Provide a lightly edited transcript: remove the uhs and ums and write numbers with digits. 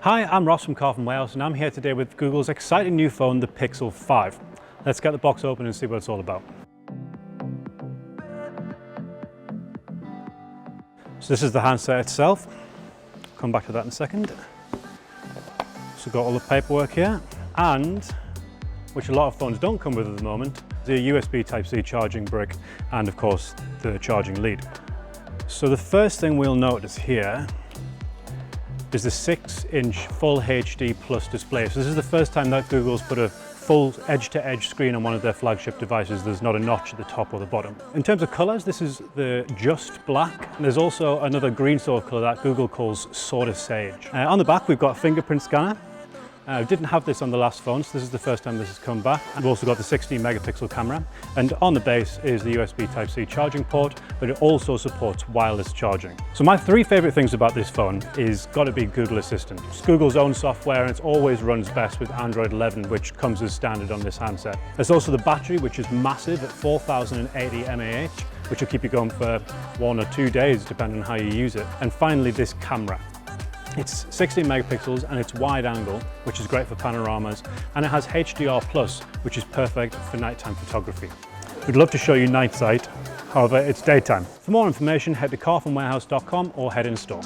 Hi, I'm Ross from Carphone Warehouse and I'm here today with Google's exciting new phone, the Pixel 5. Let's get the box open and see what it's all about. So this is the handset itself. Come back to that in a second. So got all the paperwork here, and which a lot of phones don't come with at the moment, the USB Type-C charging brick and of course the charging lead. So the first thing we'll notice here is the 6-inch full HD plus display. So this is the first time that Google's put a full edge-to-edge screen on one of their flagship devices. There's not a notch at the top or the bottom. In terms of colors, this is the just black. And there's also another green sort of color that Google calls Sorta Sage. On the back, we've got a fingerprint scanner. Didn't have this on the last phone, so this is the first time this has come back. We've also got the 16 megapixel camera, and on the base is the USB Type-C charging port, but it also supports wireless charging. So my three favorite things about this phone is got to be Google Assistant. It's Google's own software, and it always runs best with Android 11, which comes as standard on this handset. There's also the battery, which is massive at 4080 mAh, which will keep you going for 1 or 2 days, depending on how you use it. And finally, this camera. It's 16 megapixels and it's wide angle, which is great for panoramas, and it has HDR+, which is perfect for nighttime photography. We'd love to show you night sight, however it's daytime. For more information, head to carphonewarehouse.com or head in store.